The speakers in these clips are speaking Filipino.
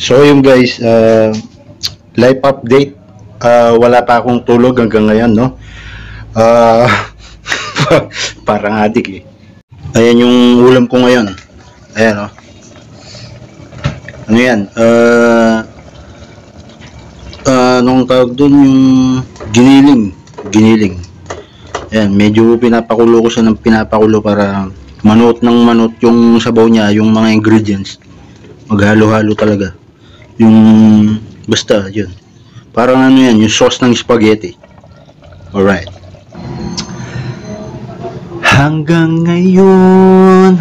So yung guys, life update. Wala pa akong tulog hanggang ngayon, no? Uh, Parang adik eh. Ayan yung ulam ko ngayon. Ayan, no? Ano yan? Anong tawag dun? Yung giniling. Ayan, medyo pinapakulo ko siya ng pinapakulo para manot ng manot yung sabaw niya, yung mga ingredients. Maghalo-halo talaga. Yung basta yun. Parang ano yan, yung sauce ng spaghetti. Alright. Hanggang ngayon,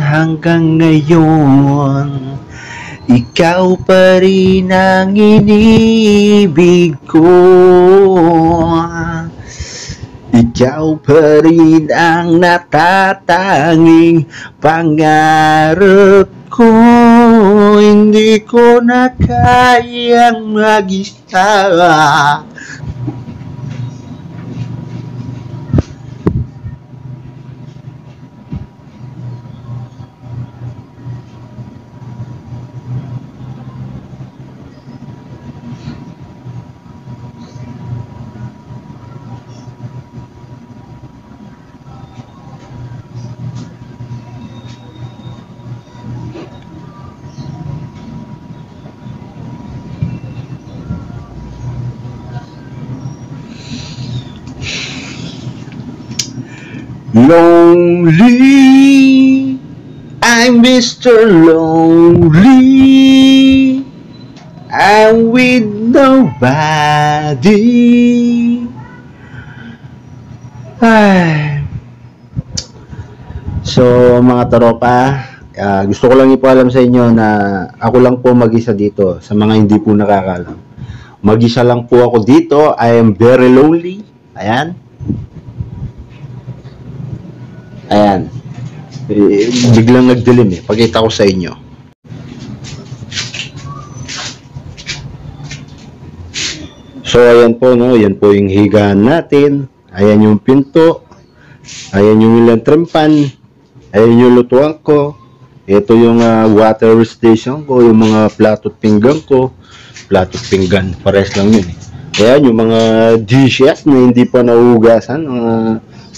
ikaw pa rin ang inibig ko. Ikaw pa rin ang natatanging pangarap ko. Hindi ko na kayang mag-isa. Lonely, I'm Mr. Lonely, I'm with nobody. Ay. So mga taropa, gusto ko lang ipaalam sa inyo na ako lang po mag-isa dito. Sa mga hindi po nakakalam, mag-isa lang po ako dito. I am very lonely. Ayan. Ayan. Biglang nagdilim eh. Pakita ko sa inyo. So, ayan po, no? Ayan po yung higaan natin. Ayan yung pinto. Ayan yung ilang trimpan. Ayan yung lutuan ko. Ito yung water station ko. Yung mga plato at pinggan ko. Plato at pinggan. Pares lang yun eh. Ayan yung mga dishes na hindi pa nauugasan. Mga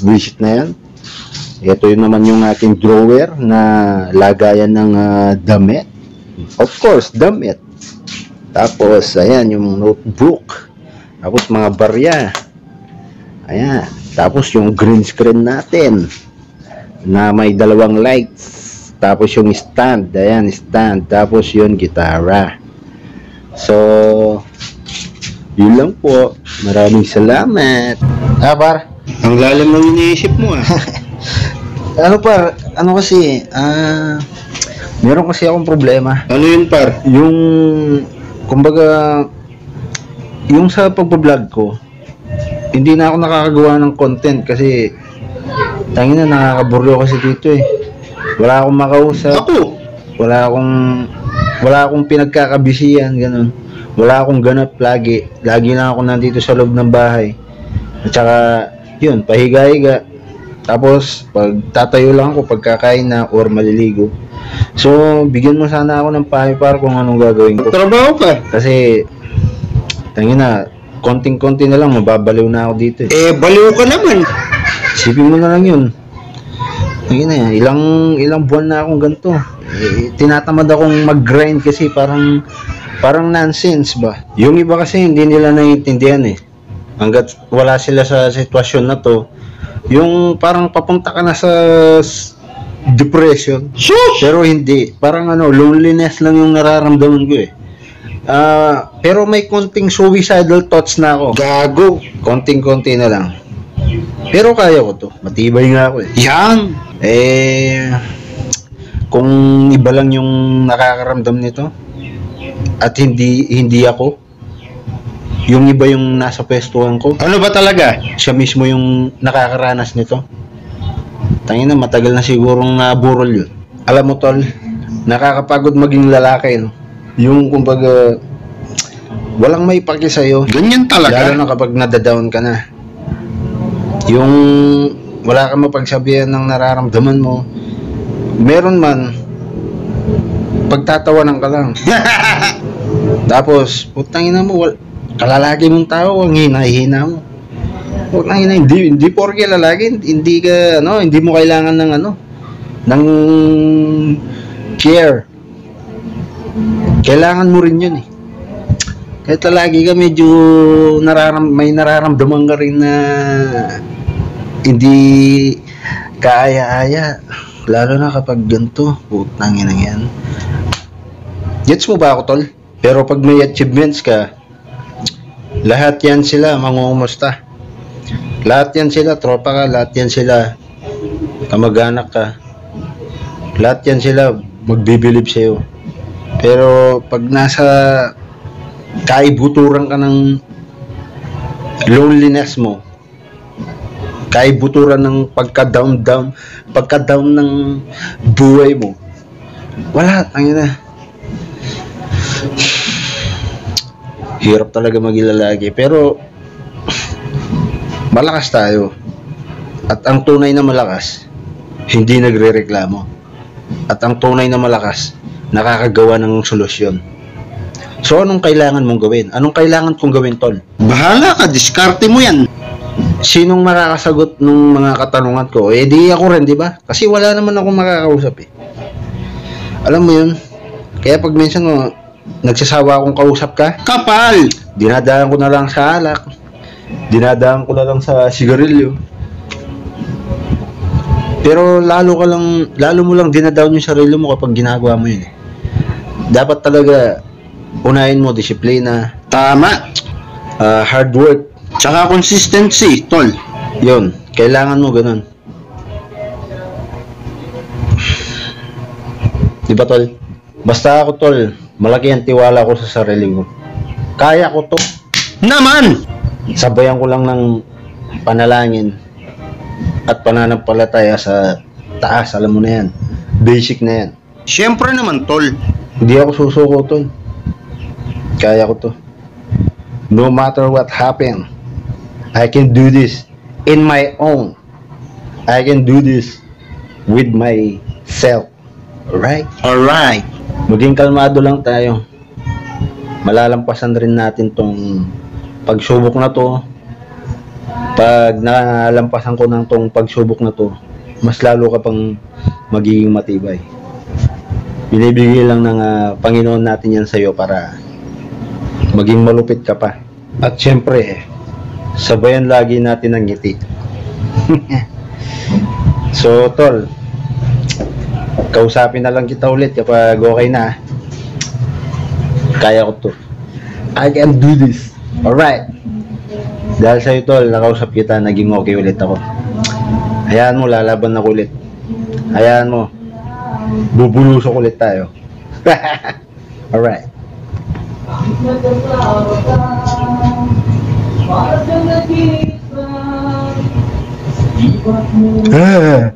visit na yan. Ito yun naman yung ating drawer na lagayan ng damit. Of course, damit. Tapos, ayan, yung notebook. Tapos, mga barya. Ayan. Tapos, yung green screen natin na may dalawang lights. Tapos, yung stand. Ayan, stand. Tapos, yun, gitara. So, yun lang po. Maraming salamat. Par, ang lalim ng iniisip mo Ano par, ano kasi, meron kasi akong problema. Ano yun par? Yung, kumbaga, yung sa pagbablog ko, hindi na ako nakakagawa ng content kasi, tangin na nakakaburyo kasi dito eh. Wala akong makausap. Ako? Wala akong pinagkakabisihan, ganun. Wala akong ganap lagi. Lagi na ako nandito sa loob ng bahay. At saka, yun, pahiga-higa. Tapos, pag tatayo lang ako, pagkakain na or maliligo. So, bigyan mo sana ako ng payo para kung anong gagawin ko. Trabaho ka? Kasi, tangin na, konting-konti na lang, mababaliw na ako dito eh. Baliw ka naman. Isipin mo na lang yun. Tangin na, ilang buwan na akong ganito. Tinatamad akong mag-grind kasi parang nonsense ba. Yung iba kasi hindi nila naiintindihan eh. Hanggat wala sila sa sitwasyon na to, yung parang papunta ka na sa depression. Shush! Pero hindi. Parang loneliness lang yung nararamdaman ko eh. Pero may konting suicidal thoughts na ako. Gago! Konting-konti na lang. Pero kaya ko to. Matibay nga ako eh. Yan! Kung iba lang yung nakakaramdam nito at hindi ako, yung iba yung nasa pwestuhan ko. Ano ba talaga? Siya mismo yung nakakaranas nito. Tangin na, matagal na sigurong naburol yun. Alam mo tol, nakakapagod maging lalaki, no? Yung kumbaga, walang may paki sa'yo. Ganyan talaga. Lalo na kapag nadadown ka na. Yung wala kang mapagsabihan ng nararamdaman mo. Meron man, pagtatawanan ka lang. Tapos, putang ina mo, kalalaki mong tao, ang hina-hina mo. Putang ina, hindi porke lalaki, hindi ka, hindi mo kailangan ng ng care. Kailangan mo rin yun eh. Kahit lalaki ka, medyo may nararamdaman ka rin na hindi kaaya-aya. Lalo na kapag ganito, putang ina yan. Gets mo ba ako, tol? Pero pag may achievements ka, lahat yan sila mangungumusta. Lahat yan sila tropa ka, lahat yan sila kamag-anak ka. Lahat yan sila magbibilib sa'yo. Pero pag nasa kaibuturan ka ng loneliness mo, kaibuturan ng pagka-down ng buhay mo, wala, tangina. Hirap talaga maging lalaki, pero malakas tayo. At ang tunay na malakas, hindi nagrereklamo. At ang tunay na malakas, nakakagawa ng solusyon. So, anong kailangan mong gawin? Anong kailangan kong gawin, tol? Bahala ka, diskarte mo yan. Sinong makakasagot ng mga katanungan ko? Eh, di ako rin, di ba? Kasi wala naman akong makakausap eh. Alam mo yun? Kaya pag minsan nagsasawa akong kausap ka, kapal! Dinadaan ko na lang sa alak. Dinadaan ko na lang sa sigarilyo. Pero lalo mo lang dinadown yung sarili mo kapag ginagawa mo yun eh. Dapat talaga unahin mo disiplina. Tama. Hard work. Tsaka consistency, tol. Yun, kailangan mo ganun. Diba, tol? Basta ako, tol, malaki ang tiwala ko sa sarili ko. Kaya ko to. Naman! Sabayan ko lang ng panalangin at pananampalataya sa taas. Alam mo na yan. Basic na yan. Siyempre naman, tol. Hindi ako susuko, tol. Kaya ko to. No matter what happen, I can do this in my own. I can do this with myself. Alright? Alright. Maging kalmado lang tayo. Malalampasan rin natin tong pagsubok na to. Pag nalampasan ko ng tong pagsubok na to, mas lalo ka pang magiging matibay. Binibigay lang ng Panginoon natin yan sa'yo para maging malupit ka pa. At syempre, sabayan lagi natin ang ngiti. So, tol, kausapin na lang kita ulit kapag okay na. Kaya ko to. I can do this. Alright. Dahil sa'yo, tol, nakausap kita, naging okay ulit ako. Hayaan mo, lalaban ako ulit. Hayaan mo, bubulusok ulit tayo. Alright. Ah.